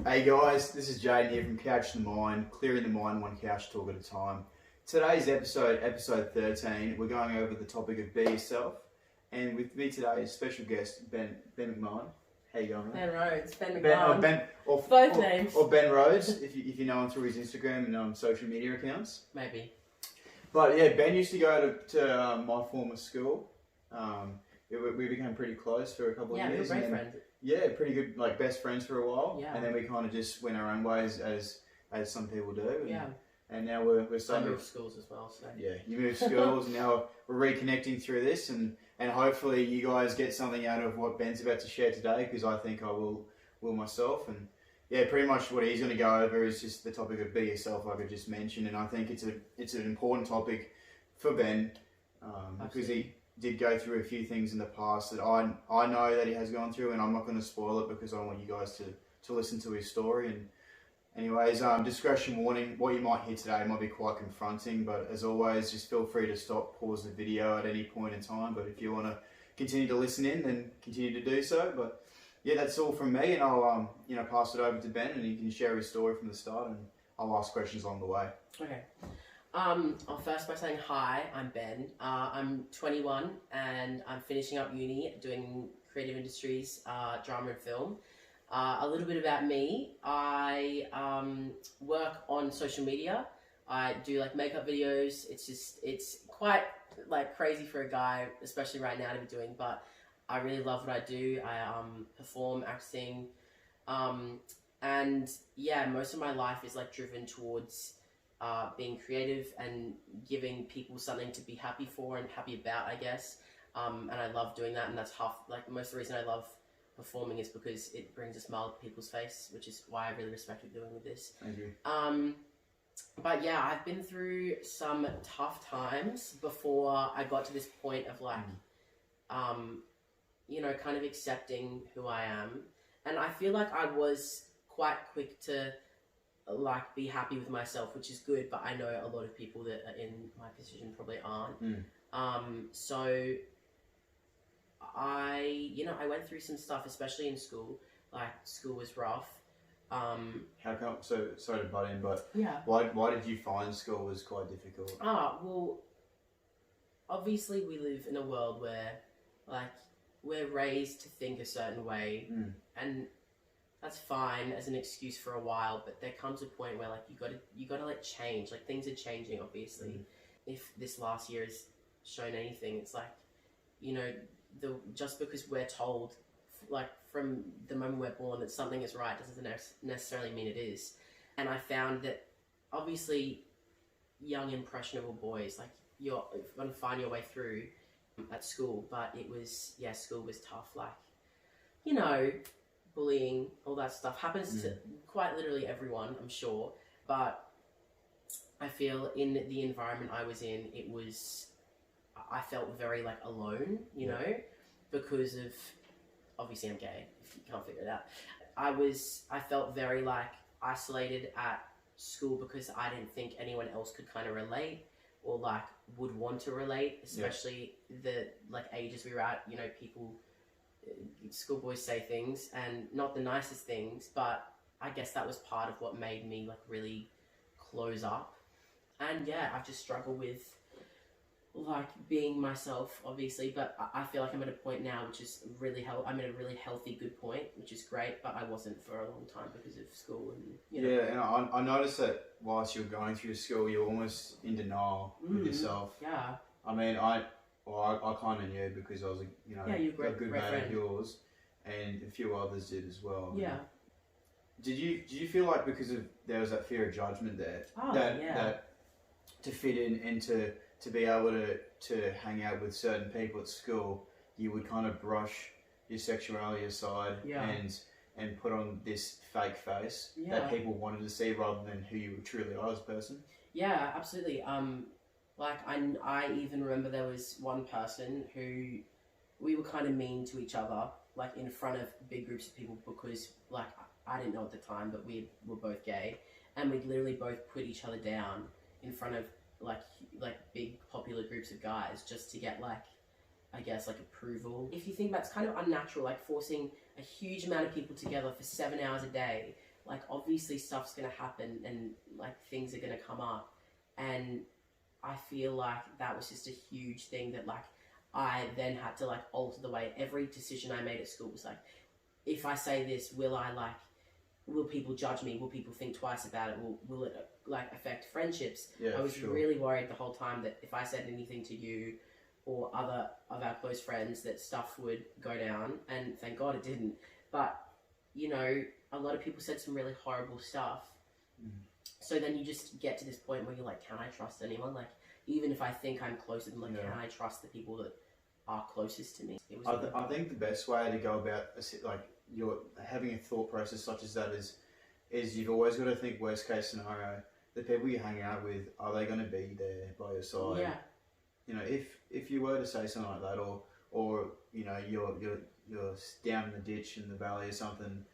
Hey guys, this is Jaden here from Couch to Mind, clearing the mind one couch talk at a time. Today's episode 13, we're going over the topic of be yourself. And with me today is special guest Ben McMahon. How you going, Ben Rhodes, Ben McMahon. Both names. Or Ben Rhodes, if you know him through his Instagram and social media accounts. Maybe. But yeah, Ben used to go to my former school. We became pretty close for a couple of years. Yeah, we were great friends. Yeah, pretty good, like best friends for a while. Yeah. And then we kind of just went our own ways as some people do. And, yeah. And now we're starting to move schools as well. So. Yeah, you move schools, and now we're reconnecting through this, and hopefully you guys get something out of what Ben's about to share today, because I think I will myself. And yeah, pretty much what he's going to go over is just the topic of be yourself, like I just mentioned, and I think it's an important topic for Ben because he did go through a few things in the past that I know that he has gone through, and I'm not going to spoil it because I want you guys to listen to his story. And anyways, discretion warning, what you might hear today might be quite confronting, but as always, just feel free to stop, pause the video at any point in time. But if you want to continue to listen in, then continue to do so. But yeah, that's all from me, and I'll pass it over to Ben, and he can share his story from the start, and I'll ask questions along the way. Okay. I'll first by saying hi, I'm Ben. I'm 21 and I'm finishing up uni doing creative industries, drama and film. A little bit about me, I work on social media. I do like makeup videos. It's quite like crazy for a guy, especially right now to be doing, but I really love what I do. I perform, acting, and yeah, most of my life is like driven towards being creative and giving people something to be happy for and happy about, I guess. And I love doing that, and that's most of the reason I love performing is because it brings a smile to people's face, which is why I really respect what you're doing with this. Thank you. But yeah, I've been through some tough times before I got to this point of like, kind of accepting who I am. And I feel like I was quite quick to like be happy with myself, which is good, but I know a lot of people that are in my position probably aren't. So I went through some stuff, especially in school. Like, school was rough. How come? So sorry to butt in, but yeah. Why did you find school was quite difficult? Well, obviously we live in a world where, like, we're raised to think a certain way, and that's fine as an excuse for a while. But there comes a point where, like, you gotta like change. Like, things are changing, obviously. If this last year has shown anything, it's like, just because we're told, like, from the moment we're born that something is right doesn't necessarily mean it is. And I found that obviously young impressionable boys, like, you're going to find your way through at school, but school was tough. Like, bullying, all that stuff happens to quite literally everyone, I'm sure. But I feel in the environment I was in, I felt very like alone, because of, obviously I'm gay, if you can't figure it out. I felt very like isolated at school because I didn't think anyone else could kind of relate or like would want to relate, especially the like ages we were at. Schoolboys say things, and not the nicest things, but I guess that was part of what made me like really close up. And yeah, I've just struggled with like being myself, obviously, but I feel like I'm at a point now which is I'm at a really healthy, good point, which is great, but I wasn't for a long time because of school and Yeah, and I noticed that whilst you were going through school, you were almost in denial with yourself. Yeah. I mean, I kind of knew because I was you're a good great mate friend of yours, and a few others did as well. Yeah. Did you feel like because of there was that fear of judgment there, that to fit in and to be able to hang out with certain people at school, you would kind of brush your sexuality aside and put on this fake face that people wanted to see rather than who you truly are as a person? Yeah, absolutely. Like, I even remember there was one person who we were kind of mean to each other, like in front of big groups of people, because like I didn't know at the time, but we were both gay, and we'd literally both put each other down in front of like big popular groups of guys just to get like, I guess, like approval. If you think about it, it's kind of unnatural, like forcing a huge amount of people together for 7 hours a day like obviously stuff's gonna happen and like things are gonna come up, and I feel like that was just a huge thing that like I then had to like alter the way every decision I made at school was like, if I say this, will people judge me? Will people think twice about it? Will it like affect friendships? Yeah, I was sure. really worried the whole time that if I said anything to you or other of our close friends, that stuff would go down, and thank God it didn't. But you know, a lot of people said some really horrible stuff. So then you just get to this point where you're like, can I trust anyone? Like, even if I think I'm close to them, like, can I trust the people that are closest to me? It was I think the best way to go about like you're having a thought process such as that is you've always got to think worst case scenario. The people you hang out with, are they going to be there by your side? Yeah. You know, if you were to say something like that, or you know you're down in the ditch in the valley or something,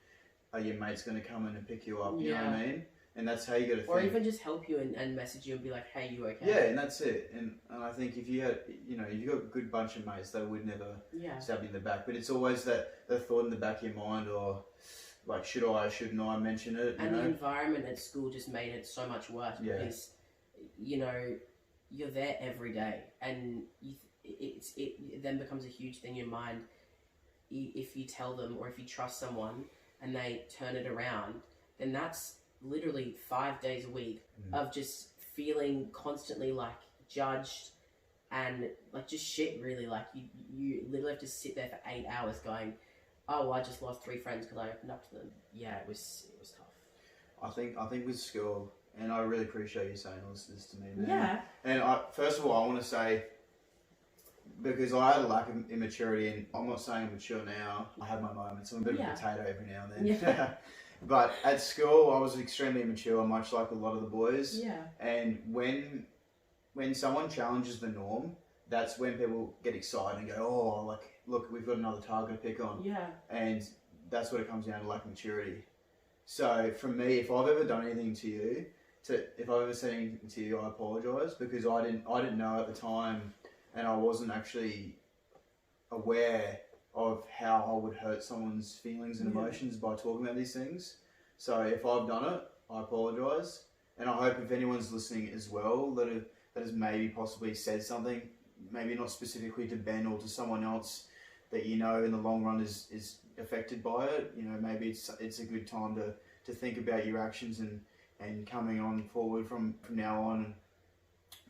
are your mates going to come in and pick you up? You know what I mean? And that's how you got to think. Or even just help you and message you and be like, hey, you okay? Yeah, and that's it. And I think if you had, you know, you've got a good bunch of mates, they would never stab you in the back. But it's always the thought in the back of your mind, or like, shouldn't I mention it? And the environment at school just made it so much worse because, you know, you're there every day, and it then becomes a huge thing in your mind. If you tell them, or if you trust someone and they turn it around, then that's literally 5 days a week of just feeling constantly like judged and like just shit, really. Like you literally have to sit there for 8 hours going, oh, well, I just lost 3 friends because I opened up to them. Yeah, it was tough. I think with school, and I really appreciate you saying all this to me, man. Yeah. And first of all, I want to say, because I had a lack of immaturity, and I'm not saying I'm mature now. I have my moments. I'm a bit of a potato every now and then. Yeah. But at school, I was extremely immature, much like a lot of the boys. Yeah. And when someone challenges the norm, that's when people get excited and go, oh, like, look, we've got another target to pick on. Yeah. And that's what it comes down to, lack of maturity. So for me, if I've ever done anything to you, if I've ever said anything to you, I apologise, because I didn't know at the time, and I wasn't actually aware of how I would hurt someone's feelings and emotions by talking about these things. So if I've done it, I apologise. And I hope if anyone's listening as well that has maybe possibly said something, maybe not specifically to Ben or to someone else that you know in the long run is affected by it, you know, maybe it's a good time to think about your actions and coming on forward from now on, and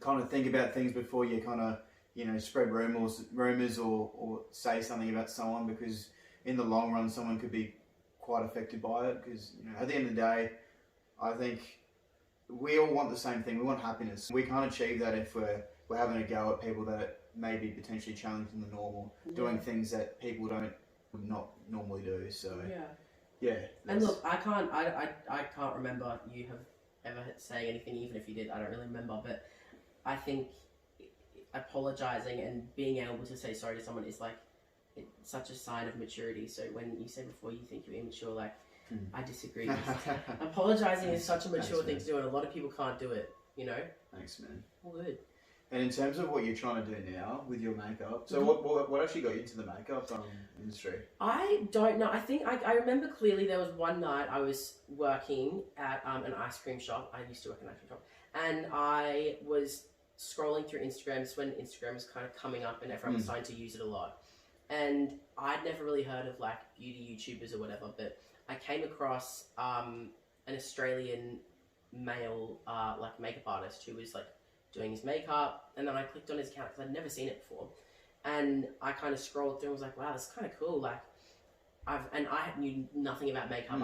kind of think about things before you kind of, you know, spread rumors or say something about someone, because in the long run someone could be quite affected by it. Because, you know, at the end of the day, I think we all want the same thing. We want happiness. We can't achieve that if we're having a go at people that may be potentially challenging the normal, doing things that people would not normally do. So yeah. And look, I can't remember you have ever saying anything, even if you did. I don't really remember, but I think apologizing and being able to say sorry to someone is like, it's such a sign of maturity. So when you said before you think you're immature, like, I disagree. Apologizing is such a mature thing to do, and a lot of people can't do it, you know? Thanks, man. All good. And in terms of what you're trying to do now with your makeup, so what actually got you into the makeup industry? I don't know. I think I remember clearly there was one night I was working at an ice cream shop. I used to work in an ice cream shop, and I was scrolling through Instagram. It's when Instagram was kind of coming up and everyone was starting to use it a lot. And I'd never really heard of like beauty YouTubers or whatever, but I came across an Australian male like makeup artist who was like doing his makeup, and then I clicked on his account because I'd never seen it before, and I kind of scrolled through and was like, wow, that's kind of cool. Like, I knew nothing about makeup.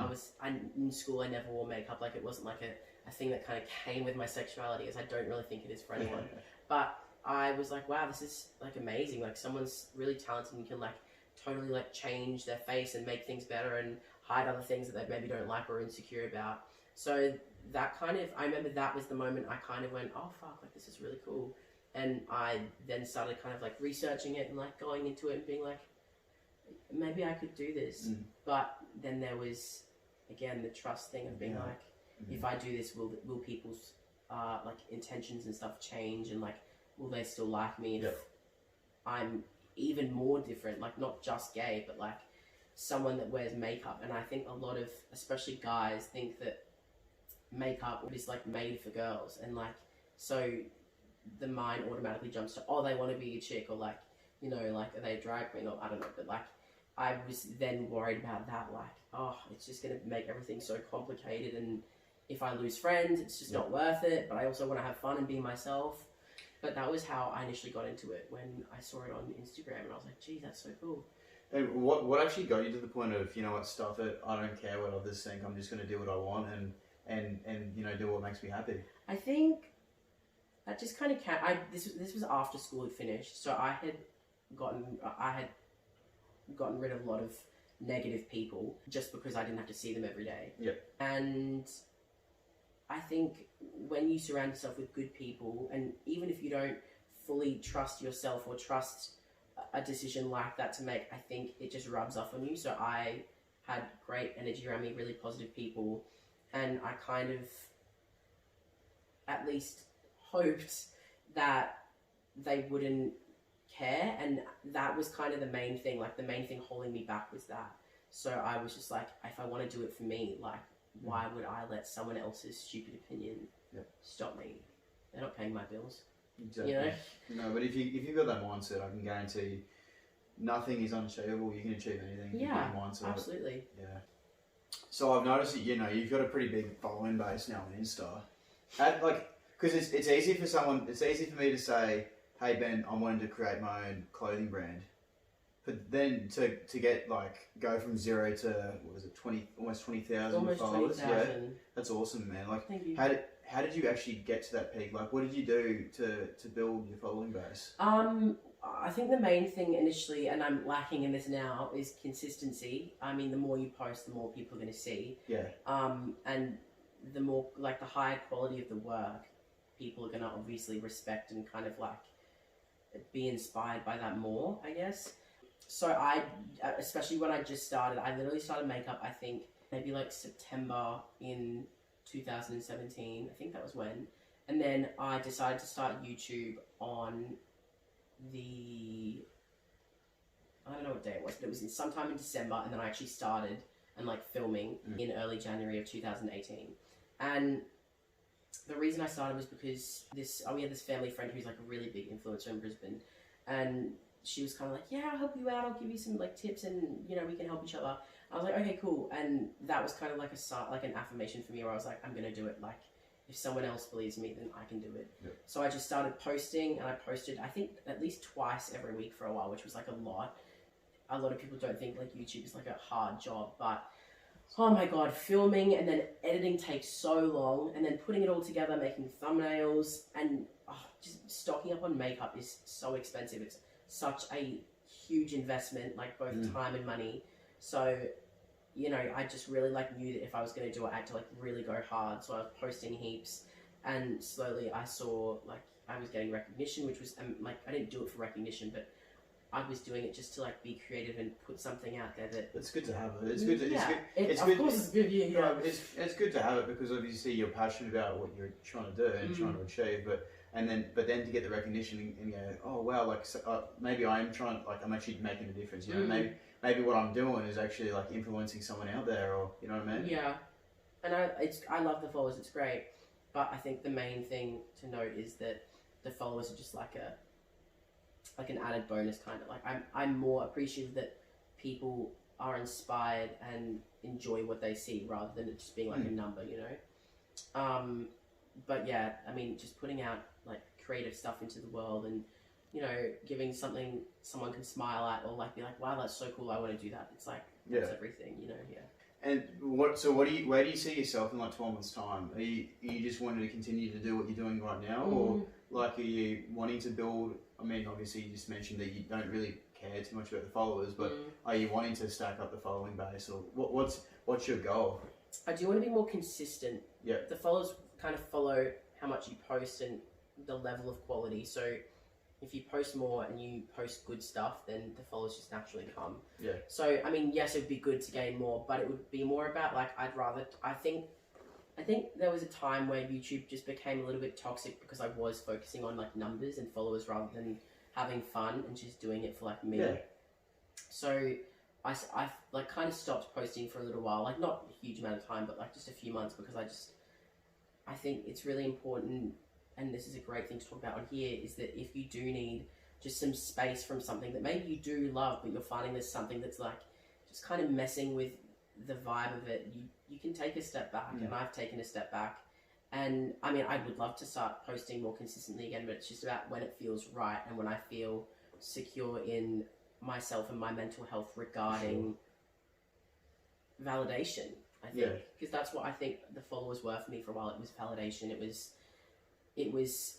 In school I never wore makeup. Like, it wasn't like a thing that kind of came with my sexuality, as I don't really think it is for anyone. But I was like, wow, this is like amazing. Like, someone's really talented and can like totally like change their face and make things better and hide other things that they maybe don't like or are insecure about. So that kind of, I remember that was the moment I kind of went, oh fuck, like this is really cool. And I then started kind of like researching it and like going into it and being like, maybe I could do this. But then there was, again, the trust thing of being like, if I do this, will people's like intentions and stuff change, and like, will they still like me if I'm even more different, like not just gay, but like someone that wears makeup. And I think a lot of, especially guys, think that makeup is like made for girls, and like, so the mind automatically jumps to, oh, they want to be a chick, or like, you know, like, are they a drag queen, or I don't know. But like, I was then worried about that, like, oh, it's just going to make everything so complicated, and if I lose friends, it's just not worth it. But I also want to have fun and be myself. But that was how I initially got into it, when I saw it on Instagram, and I was like, gee, that's so cool. And what actually got you to the point of, you know what, stuff it, I don't care what others think, I'm just going to do what I want and you know, do what makes me happy? I think that just kind of this was after school had finished, so I had gotten rid of a lot of negative people just because I didn't have to see them every day. Yep. And I think when you surround yourself with good people, and even if you don't fully trust yourself or trust a decision like that to make, I think it just rubs off on you. So I had great energy around me, really positive people, and I kind of at least hoped that they wouldn't care, and that was kind of the main thing. Like, the main thing holding me back was that. So I was just like, if I want to do it for me, like, why would I let someone else's stupid opinion stop me? They're not paying my bills. Exactly. You know? No, but if you've got that mindset, I can guarantee you, nothing is unachievable. You can achieve anything. Yeah, if you get your mindset. absolutely. Yeah. So I've noticed that, you know, you've got a pretty big following base now on Insta. Because it's easy for me to say, hey Ben, I'm wanting to create my own clothing brand. But then to get, like, go from 0 to, what was it, almost 20,000 followers? 20,000. Yeah, that's awesome, man. Like, Thank you. how did you actually get to that peak? Like, what did you do to build your following base? I think the main thing initially, and I'm lacking in this now, is consistency. I mean, the more you post, the more people are going to see. Yeah. And the more, like, the higher quality of the work, people are going to obviously respect and kind of, like, be inspired by that more, I guess. So especially when I just started, I literally started makeup, I think, maybe like September in 2017. I think that was when. And then I decided to start YouTube on I don't know what day it was, but it was sometime in December, and then I actually started and like filming in early January of 2018. And the reason I started was because we had this family friend who's like a really big influencer in Brisbane, and she was kind of like, yeah, I'll help you out, I'll give you some like tips, and you know, we can help each other. I was like, okay, cool. And that was kind of like an affirmation for me, where I was like, I'm gonna do it. Like, if someone else believes me, then I can do it. Yep. So I just started posting, and I posted, I think, at least twice every week for a while, which was like a lot. A lot of people don't think like YouTube is like a hard job, but oh my god, filming and then editing takes so long, and then putting it all together, making thumbnails, and just stocking up on makeup is so expensive. It's such a huge investment, like both time and money. So, you know, I just really like knew that if I was going to do it, I had to like really go hard. So I was posting heaps, and slowly I saw like I was getting recognition, which was like, I didn't do it for recognition, but I was doing it just to like be creative and put something out there that. It's good to have it. It's good to. Yeah, It's of good. course, it's good. Yeah, No, it's good to have it because obviously you're passionate about what you're trying to do and trying to achieve, but then to get the recognition and go, oh wow, like maybe I'm actually making a difference. You know, maybe what I'm doing is actually like influencing someone out there, or you know what I mean? Yeah, and I love the followers. It's great, but I think the main thing to note is that the followers are just like an added bonus, kind of. Like I'm more appreciative that people are inspired and enjoy what they see rather than it just being like a number, you know. But yeah, I mean, just putting out like creative stuff into the world, and you know, giving something someone can smile at, or like be like, wow, that's so cool, I want to do that. It's like that's everything, you know. Yeah. And where do you see yourself in like 12 months time? Are you just wanting to continue to do what you're doing right now, or like are you wanting to build? I mean, obviously you just mentioned that you don't really care too much about the followers, but are you wanting to stack up the following base, or what's your goal? I do want to be more consistent. Yeah. The followers kind of follow how much you post and the level of quality. So if you post more and you post good stuff, then the followers just naturally come. Yeah. So, I mean, yes, it would be good to gain more, but it would be more about, like, I think there was a time where YouTube just became a little bit toxic because I was focusing on, like, numbers and followers rather than having fun and just doing it for, like, me. Yeah. So I like kind of stopped posting for a little while, like not a huge amount of time, but like just a few months, because I think it's really important, and this is a great thing to talk about on here, is that if you do need just some space from something that maybe you do love, but you're finding there's something that's like just kind of messing with the vibe of it, you can take a step back, and I've taken a step back. And I mean, I would love to start posting more consistently again, but it's just about when it feels right and when I feel secure in myself and my mental health regarding validation, I think. Because that's what I think the followers were for me for a while. It was validation. It was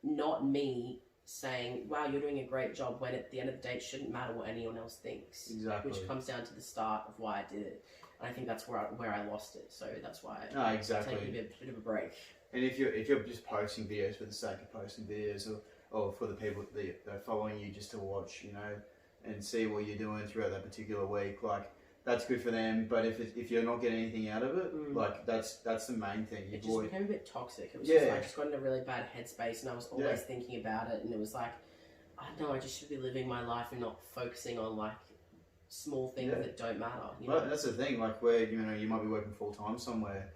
not me saying, wow, you're doing a great job, when at the end of the day it shouldn't matter what anyone else thinks. Exactly. Which comes down to the start of why I did it. And I think that's where I lost it. So that's why exactly. I'm taking a bit of a break. And if you're just posting videos for the sake of posting videos, or for the people that are following you just to watch, you know, and see what you're doing throughout that particular week, like, that's good for them. But if you're not getting anything out of it, like, that's the main thing. It just became a bit toxic. It was just, I just got in a really bad headspace, and I was always thinking about it, and it was like, I don't know, I just should be living my life and not focusing on like small things that don't matter. You know? That's the thing. Like, where you know you might be working full time somewhere,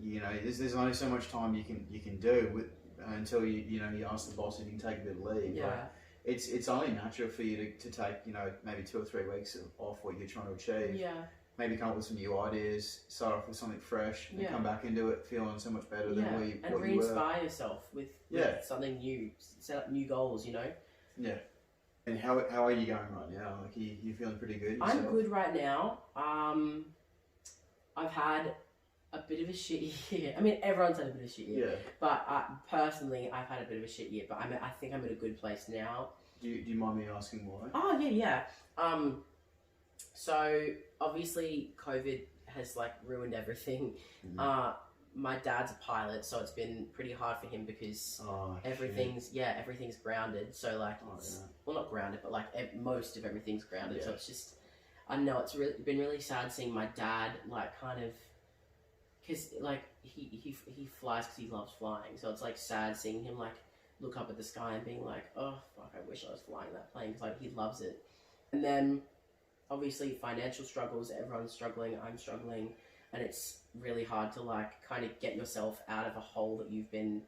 you know, there's only so much time you can do with until you ask the boss if you can take a bit of leave. Yeah. Like, it's only natural for you to take, you know, maybe 2 or 3 weeks off what you're trying to achieve. Yeah. Maybe come up with some new ideas, start off with something fresh, and come back into it feeling so much better than what you were. Re-inspire yourself with something new. Set up new goals, you know? Yeah. And how are you going right now? Like, you feeling pretty good yourself? I'm good right now. I've had a bit of a shit year. I mean, everyone's had a bit of a shit year. Yeah. But personally, I've had a bit of a shit year. But I think I'm at a good place now. Do you mind me asking why? Oh, yeah. So, obviously, COVID has, like, ruined everything. Mm-hmm. My dad's a pilot, so it's been pretty hard for him because everything's grounded. So, like, well, not grounded, but, like, most of everything's grounded. Yeah. So it's just, I know it's been really sad seeing my dad, like, kind of, because, like, he flies because he loves flying. So it's, like, sad seeing him, like, look up at the sky and being like, oh, fuck, I wish I was flying that plane, because, like, he loves it. And then, obviously, financial struggles, everyone's struggling, I'm struggling, and it's really hard to, like, kind of get yourself out of a hole that you've been,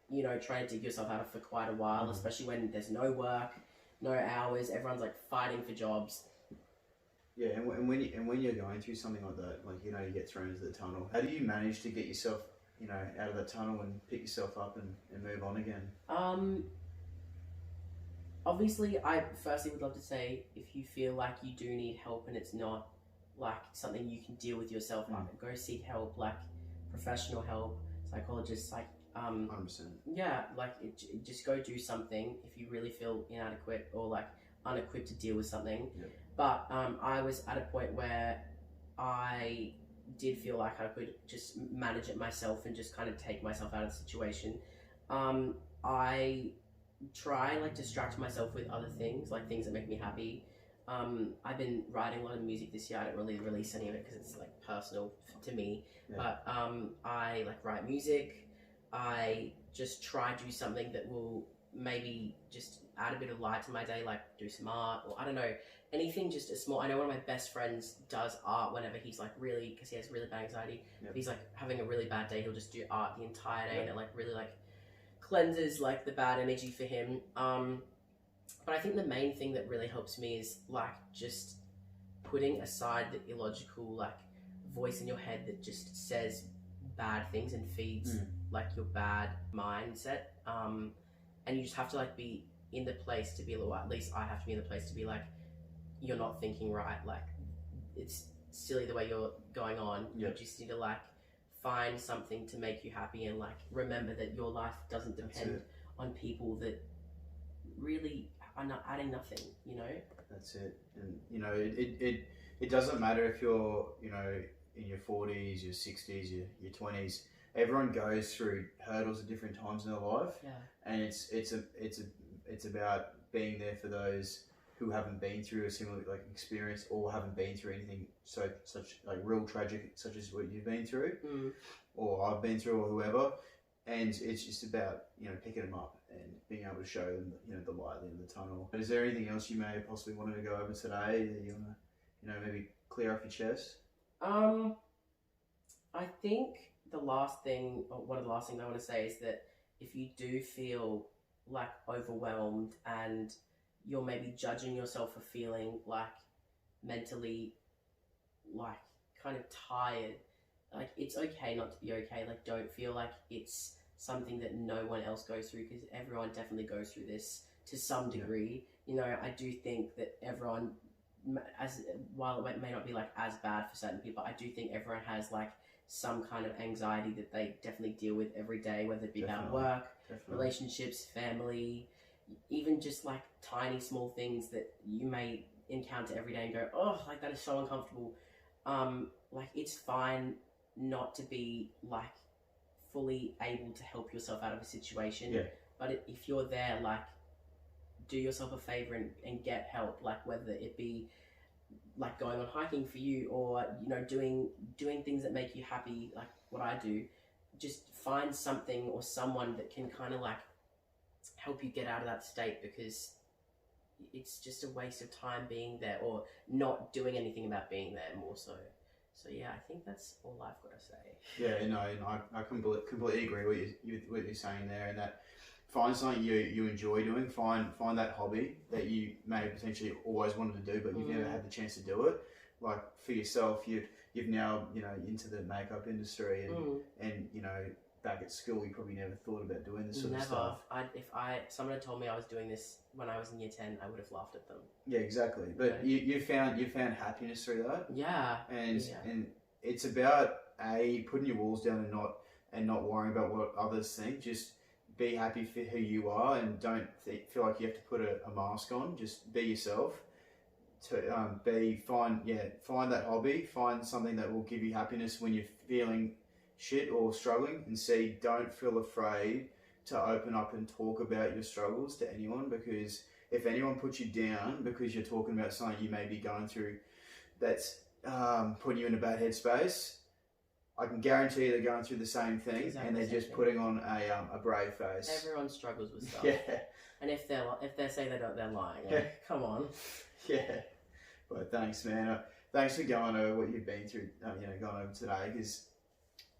you know, trying to dig yourself out of for quite a while, especially when there's no work, no hours, everyone's, like, fighting for jobs. Yeah, and when you're going through something like that, like, you know, you get thrown into the tunnel, how do you manage to get yourself, you know, out of that tunnel and pick yourself up and move on again? Obviously, I firstly would love to say, if you feel like you do need help and it's not like something you can deal with yourself, go seek help, like professional help, psychologists, like 100%. Yeah, like just go do something if you really feel inadequate or like unequipped to deal with something. Yep. But I was at a point where I did feel like I could just manage it myself and just kind of take myself out of the situation. I try like distract myself with other things, like things that make me happy. I've been writing a lot of music this year. I don't really release any of it because it's like personal to me. Yeah. But I like write music. I just try to do something that will maybe just add a bit of light to my day, like do some art, or I don't know, anything just a small. I know one of my best friends does art whenever he's like really, because he has really bad anxiety. Yep. If he's like having a really bad day, he'll just do art the entire day, and it like really like cleanses like the bad energy for him. But I think the main thing that really helps me is like just putting aside the illogical like voice in your head that just says bad things and feeds like your bad mindset. And you just have to like be in the place to be, or at least I have to be in the place to be like, you're not thinking right. Like it's silly the way you're going on. Yep. You just need to like find something to make you happy and like remember that your life doesn't depend on people that really are not adding nothing, you know? That's it. And you know, it doesn't matter if you're, you know, in your 40s, your 60s, your 20s. Everyone goes through hurdles at different times in their life. Yeah. And it's about being there for those who haven't been through a similar like experience or haven't been through anything such like real tragic such as what you've been through or I've been through or whoever. And it's just about, you know, picking them up and being able to show them, you know, the light at the end of the tunnel. But is there anything else you may have possibly wanted to go over today that you want to maybe clear off your chest? I think the last thing, or one of the last things I want to say is that if you do feel like overwhelmed and you're maybe judging yourself for feeling like mentally like kind of tired, like it's okay not to be okay. Like don't feel like it's something that no one else goes through, because everyone definitely goes through this to some degree. You know, I do think that everyone, as while it may not be like as bad for certain people, I do think everyone has like some kind of anxiety that they definitely deal with every day, whether it be about work, relationships, family, even just like tiny small things that you may encounter every day and go, oh, like that is so uncomfortable. Like it's fine not to be like fully able to help yourself out of a situation. Yeah. But if you're there, like do yourself a favor and get help, like whether it be like going on hiking for you, or you know doing things that make you happy, like what I do. Just find something or someone that can kind of like help you get out of that state, because it's just a waste of time being there or not doing anything about being there, more so. So yeah, I think that's all I've got to say. Yeah, no, I completely agree with what you're saying there, and that find something you enjoy doing. Find that hobby that you may have potentially always wanted to do, but you've never had the chance to do it. Like for yourself, you've now into the makeup industry, and back at school, you probably never thought about doing this sort of stuff. If someone had told me I was doing this when I was in year 10, I would have laughed at them. Yeah, exactly. But you found happiness through that. Yeah. And it's about putting your walls down and not worrying about what others think. Just be happy for who you are, and don't feel like you have to put a mask on. Just be yourself. Find that hobby. Find something that will give you happiness when you're feeling shit or struggling, and don't feel afraid to open up and talk about your struggles to anyone, because if anyone puts you down because you're talking about something you may be going through that's putting you in a bad headspace, I can guarantee they're going through the same thing, and they're just putting on a brave face. Everyone struggles with stuff. Yeah. And if they say they don't, they're lying. Like, come on. Yeah. But thanks, man. Thanks for going over what you've been through. Going over today, because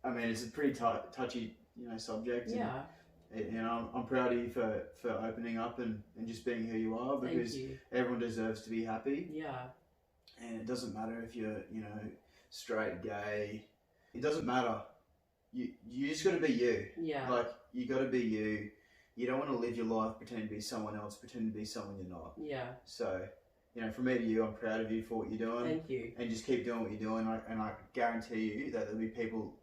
I mean it's a pretty touchy subject. Yeah. And I'm proud of you for opening up and just being who you are, because everyone deserves to be happy. Yeah. And it doesn't matter if you're straight, gay. It doesn't matter. You just got to be you. Yeah. Like you got to be you. You don't want to live your life pretending to be someone else, pretending to be someone you're not. Yeah. So, from me to you, I'm proud of you for what you're doing. Thank you. And just keep doing what you're doing. And I guarantee you that there'll be people,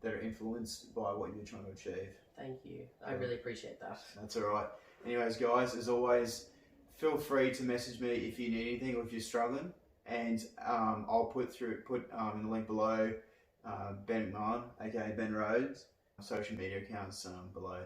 that are influenced by what you're trying to achieve. Thank you. I really appreciate that. That's all right. Anyways, guys, as always, feel free to message me if you need anything or if you're struggling. And I'll put in the link below Ben McMahon, aka Ben Rhodes, social media accounts below.